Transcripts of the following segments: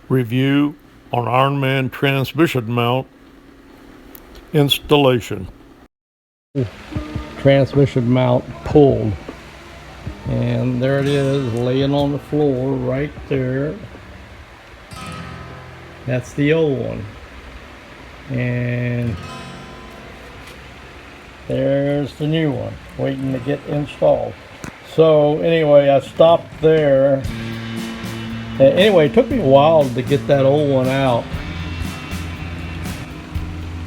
review on IronMan transmission mount installation. Transmission mount pulled, and there it is laying on the floor right there. That's the old one, and there's the new one waiting to get installed. So anyway, I stopped there. Anyway, it took me a while to get that old one out.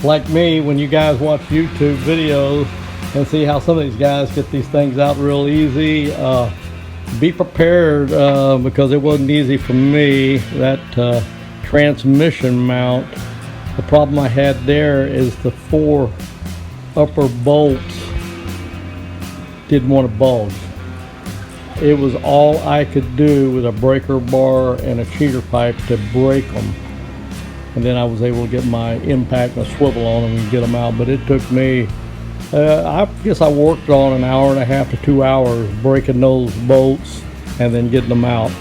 Like me, when you guys watch YouTube videos and see how some of these guys get these things out real easy, be prepared because it wasn't easy for me. That transmission mount, the problem I had there is the 4 upper bolts didn't want to bulge. It was all I could do with a breaker bar and a cheater pipe to break them, and then I was able to get my impact and a swivel on them and get them out. But it took me, I guess I worked on an hour and a half to 2 hours breaking those bolts and then getting them out.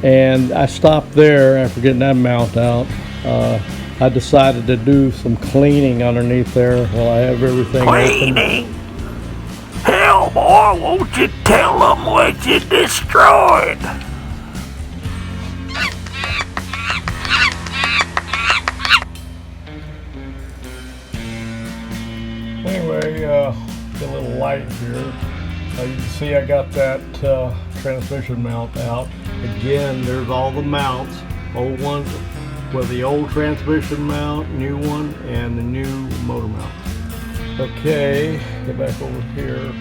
And I stopped there after getting that mount out. I decided to do some cleaning underneath there while I have everything Cleaning? open. Hell, boy, won't you tell them what you destroyed? Anyway, get a little light here. You can see I got that transmission mount out. Again, there's all the mounts, old ones with the old transmission mount, new one, and the new motor mount. Okay, get back over here.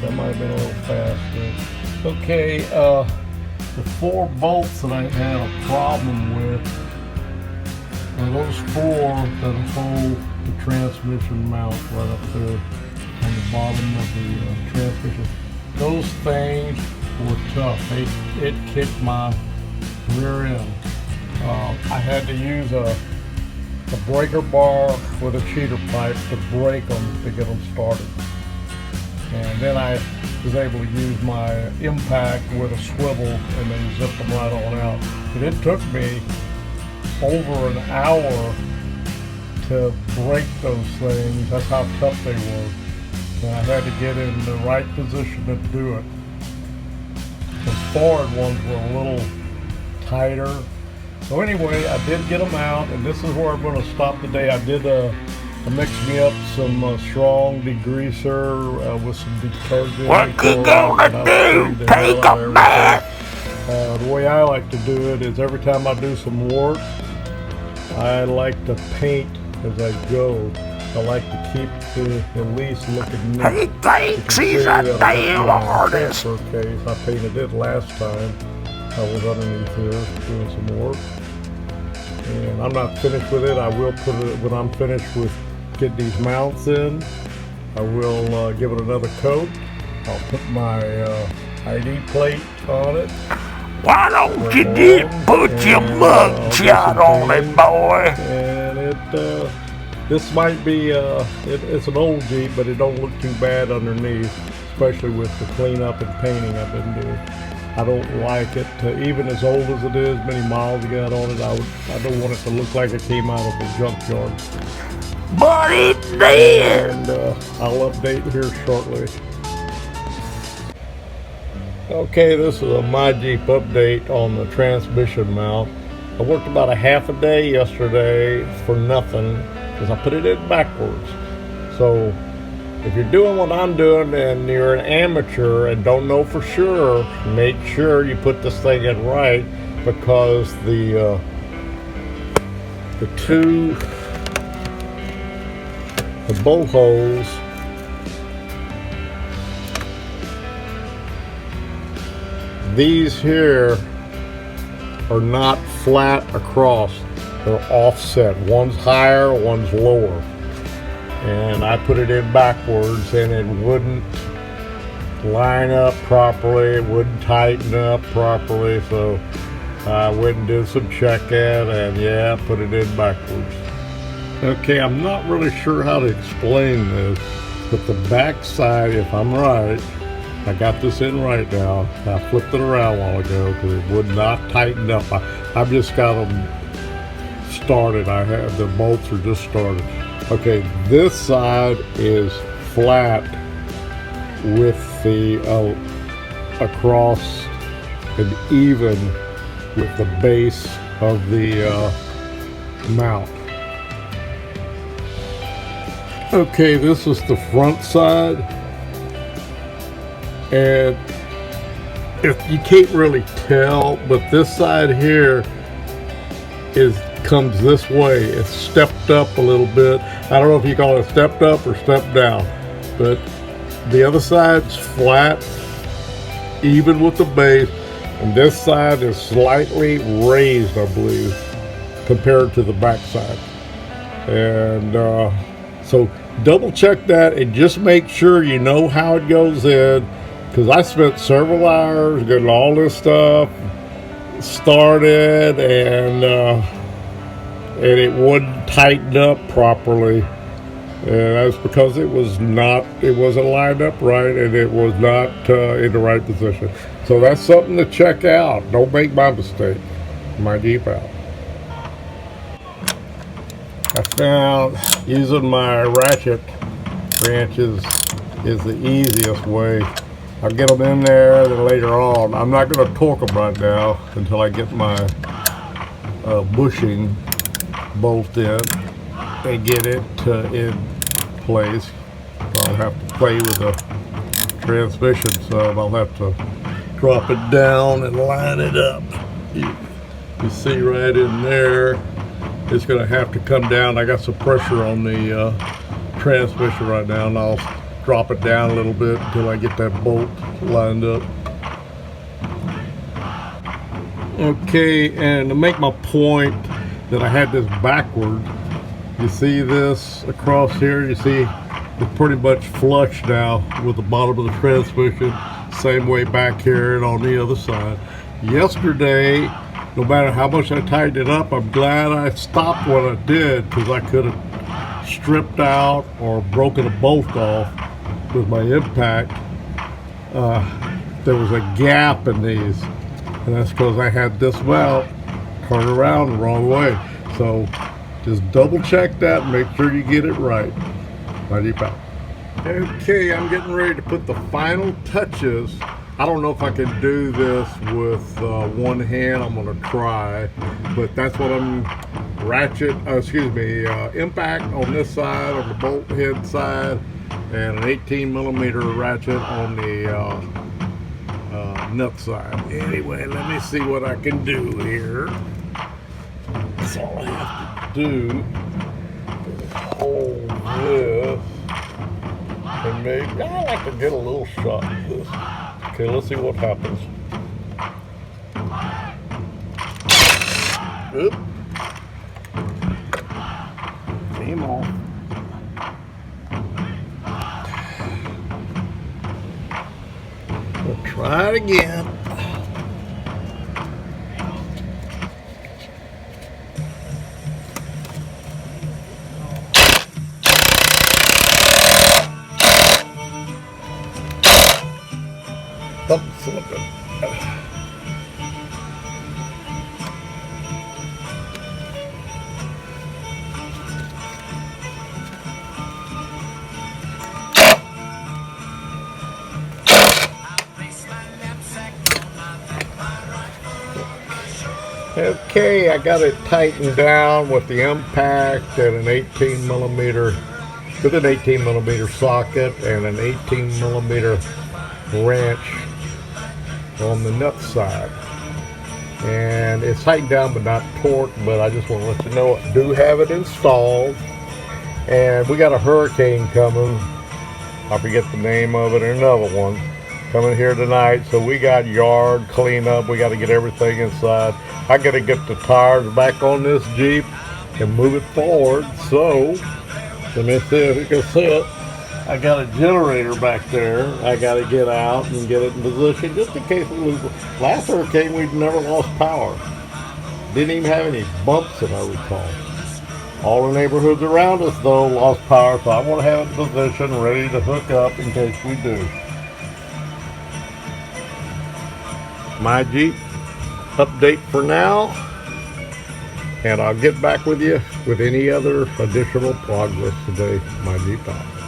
That might have been a little fast. Okay, the 4 bolts that I had a problem with are those 4 that hold the transmission mount right up there on the bottom of the transmission. Those things were tough. It kicked my rear end. I had to use a breaker bar with a cheater pipe to break them to get them started. And then I was able to use my impact with a swivel and then zip them right on out. But it took me over an hour to break those things. That's how tough they were. And I had to get in the right position to do it. The forward ones were a little tighter. So anyway, I did get them out, and this is where I'm going to stop today. I did I mixed me up some strong degreaser with some detergent. What you gonna do? Take a bath? The way I like to do it is every time I do some work, I like to paint as I go. I like to keep the at least looking neat. He thinks he's a damn artist. Case. I painted it last time. I was underneath here doing some work. And I'm not finished with it. I will put it, when I'm finished with getting these mounts in, I will give it another coat. I'll put my ID plate on it. Why don't you just put your mug shot on it, boy? And this might be, it's an old Jeep, but it don't look too bad underneath, especially with the cleanup and painting I've been doing. I don't like it, even as old as it is, many miles I got on it, I don't want it to look like it came out of a junkyard. But it did! And I'll update here shortly. Okay, this is a My Jeep update on the transmission mount. I worked about a half a day yesterday for nothing because I put it in backwards. So if you're doing what I'm doing and you're an amateur and don't know for sure, make sure you put this thing in right, because the bolt holes these here are not flat across, they're offset. One's higher, one's lower. And I put it in backwards and it wouldn't line up properly, it wouldn't tighten up properly, so I went and did some checking and yeah, put it in backwards. Okay, I'm not really sure how to explain this, but the back side, if I'm right, I got this in right now. I flipped it around a while ago because it would not tighten up. I've just got them started. I have the bolts are just started. Okay, this side is flat with the across and even with the base of the mount. Okay, this is the front side, and if you can't really tell, but this side here comes this way. It's stepped up a little bit. I don't know if you call it stepped up or stepped down, but the other side's flat, even with the base, and this side is slightly raised, I believe, compared to the back side. And so double check that and just make sure you know how it goes in, because I spent several hours getting all this stuff started, and it wouldn't tighten up properly, and that's because it wasn't lined up right, and it was not in the right position. So that's something to check out. Don't make my mistake. My Jeep out. I found using my ratchet wrenches is the easiest way. I'll get them in there, then later on, I'm not going to torque them right now until I get my bushing bolt in and get it in place. I'll have to play with the transmission some. I'll have to drop it down and line it up. You see right in there, it's going to have to come down. I got some pressure on the transmission right now, and I'll drop it down a little bit until I get that bolt lined up. Okay, and to make my point that I had this backward, you see this across here, you see it's pretty much flush now with the bottom of the transmission, same way back here and on the other side. Yesterday, no matter how much I tightened it up, I'm glad I stopped what I did, because I could have stripped out or broken a bolt off with my impact. There was a gap in these, and that's because I had this mount turned around the wrong way. So just double check that and make sure you get it right. My Jeep out. Okay, I'm getting ready to put the final touches. I don't know if I can do this with one hand. I'm gonna try, but that's what I'm impact on this side, on the bolt head side, and an 18mm ratchet on the nut side. Anyway, let me see what I can do here. That's all I have to do is hold this, and maybe I like to get a little shot of this. Okay, let's see what happens. Oop. Came off. We'll try it again. Something's slipping. Okay, I got it tightened down with the impact and an 18mm, with an 18mm socket and an 18mm wrench on the nut side, and it's tightened down but not torqued. But I just want to let you know I do have it installed, and we got a hurricane coming. I forget the name of it, or another one coming here tonight, so we got yard cleanup. We got to get everything inside. I got to get the tires back on this Jeep and move it forward. So let me see if you can see it. I got a generator back there. I got to get out and get it in position just in case we lose. Last hurricane, we've never lost power. Didn't even have any bumps, if I recall. All the neighborhoods around us, though, lost power, so I want to have it in position, ready to hook up in case we do. My Jeep update for now. and I'll get back with you with any other additional progress today, my Jeep pal.